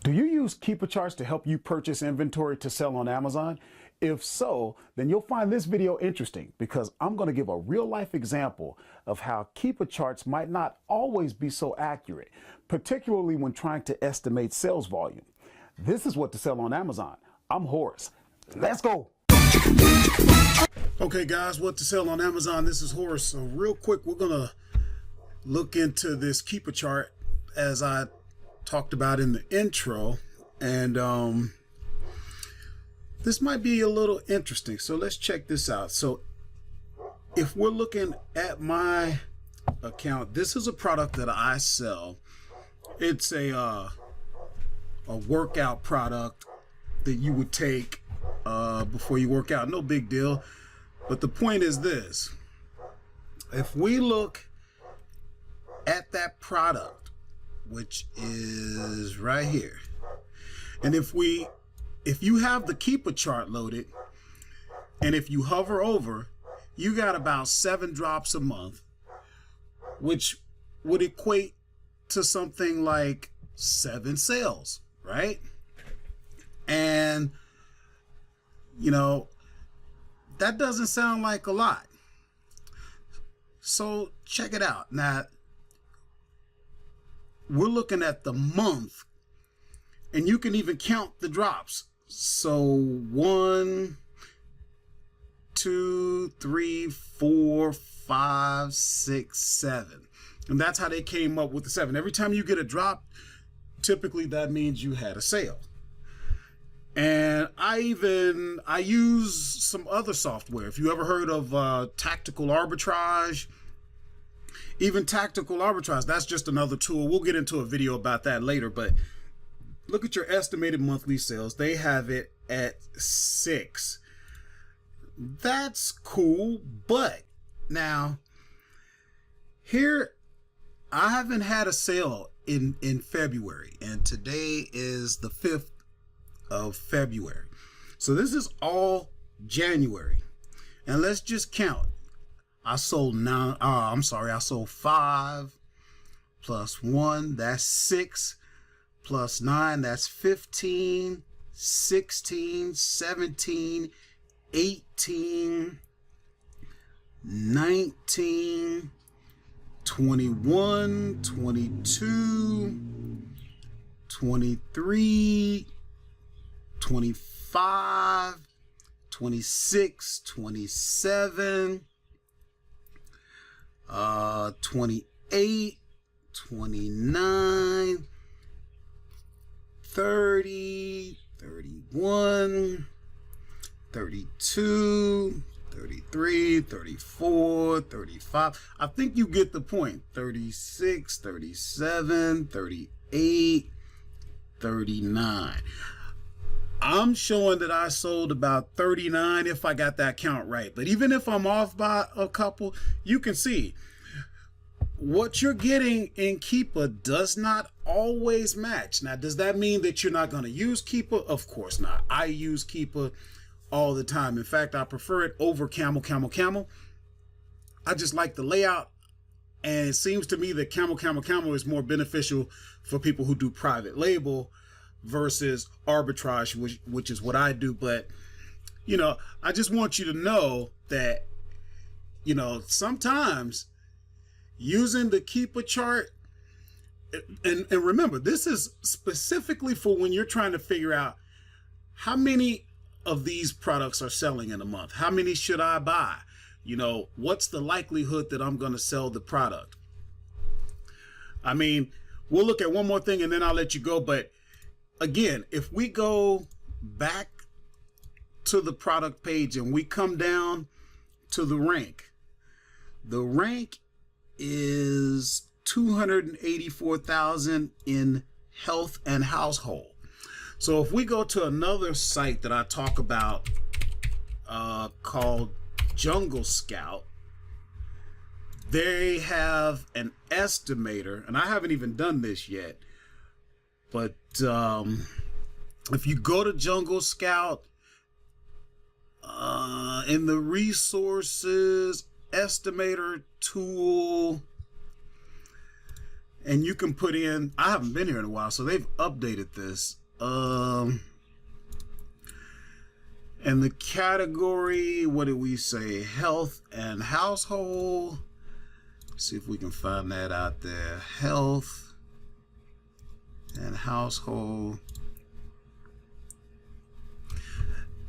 Do you use Keepa Charts to help you purchase inventory to sell on Amazon? If so, then you'll find this video interesting because I'm going to give a real life example of how Keepa Charts might not always be so accurate, particularly when trying to estimate sales volume. This is what to sell on Amazon. I'm Horace. Let's go. Okay guys, what to sell on Amazon. This is Horace. So real quick, we're going to look into this Keepa Chart as I talked about in the intro, and this might be a little interesting, so let's check this out. So if we're looking at my account, this is a product that I sell. It's a workout product that you would take before you work out. No big deal, but the point is this: if we look at that product, which is right here, and if you have the Keepa chart loaded, and if you hover over, you got about 7 drops a month, which would equate to something like 7 sales, right? And you know, that doesn't sound like a lot. So check it out. Now we're looking at the month, and you can even count the drops. So 1, 2, 3, 4, 5, 6, 7. And that's how they came up with the 7. Every time you get a drop, typically that means you had a sale. And I use some other software. If you ever heard of tactical arbitrage, even tactical arbitrage, that's just another tool. We'll get into a video about that later, but look at your estimated monthly sales. They have it at 6. That's cool, but now here, I haven't had a sale in February, and today is the 5th of February. So this is all January. And let's just count. I sold 5 plus 1, that's 6, plus 9, that's 15, 16, 17, 18, 19, 21, 22, 23, 25, 26, 27, 28, 29, 30, 31, 32, 33, 34, 35. I think you get the point. 36, 37, 38, 39. I'm showing that I sold about 39 if I got that count right. But even if I'm off by a couple, you can see what you're getting in Keepa does not always match. Now, does that mean that you're not going to use Keepa? Of course not. I use Keepa all the time. In fact, I prefer it over Camel. I just like the layout, and it seems to me that Camel is more beneficial for people who do private label versus arbitrage, which is what I do. But you know, I just want you to know that, you know, sometimes using the Keepa chart, and remember, this is specifically for when you're trying to figure out how many of these products are selling in a month. How many should I buy? You know, what's the likelihood that I'm going to sell the product? I mean, we'll look at one more thing and then I'll let you go. But again, if we go back to the product page and we come down to the rank is 284,000 in health and household. So if we go to another site that I talk about called Jungle Scout, they have an estimator, and I haven't even done this yet, but if you go to Jungle Scout, in the resources estimator tool, and you can put in, I haven't been here in a while, so they've updated this. And the category, what did we say? Health and household. See if we can find that out there. Health and household.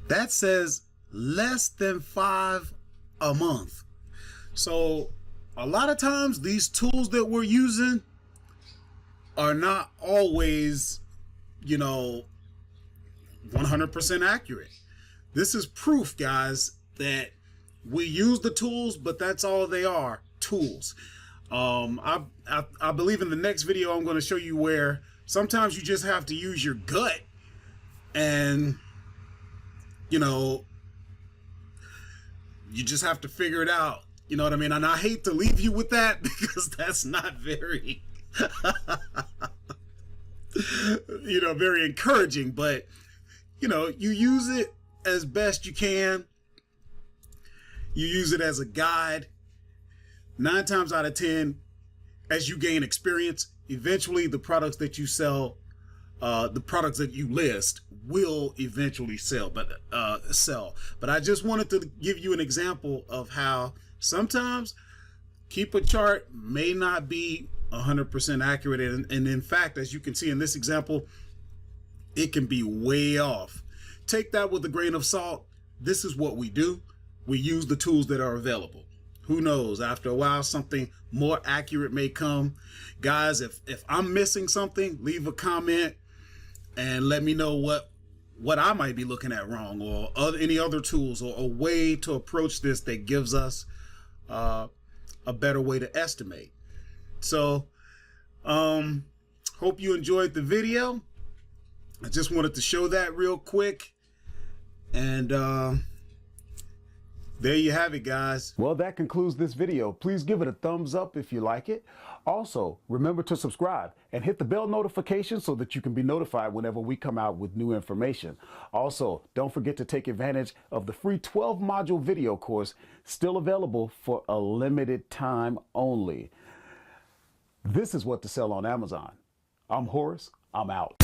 That says less than 5 a month. So a lot of times these tools that we're using are not always, 100% accurate. This is proof, guys, that we use the tools, but that's all they are, tools. I believe in the next video I'm going to show you where sometimes you just have to use your gut, and you just have to figure it out. You know what I mean? And I hate to leave you with that because that's not very very encouraging, but you use it as best you can. You use it as a guide. 9 times out of 10, as you gain experience, eventually the products that you sell, the products that you list will eventually sell. But I just wanted to give you an example of how sometimes Keepa Chart may not be 100% accurate, and in fact, as you can see in this example, it can be way off. Take that with a grain of salt. This is what we do. We use the tools that are available. Who knows? After a while, something more accurate may come. Guys, if I'm missing something, leave a comment and let me know what I might be looking at wrong, or any other tools, or a way to approach this that gives us a better way to estimate. So, hope you enjoyed the video. I just wanted to show that real quick. And there you have it, guys. Well, that concludes this video. Please give it a thumbs up if you like it. Also, remember to subscribe and hit the bell notification so that you can be notified whenever we come out with new information. Also, don't forget to take advantage of the free 12-module video course, still available for a limited time only. This is what to sell on Amazon. I'm Horace. I'm out.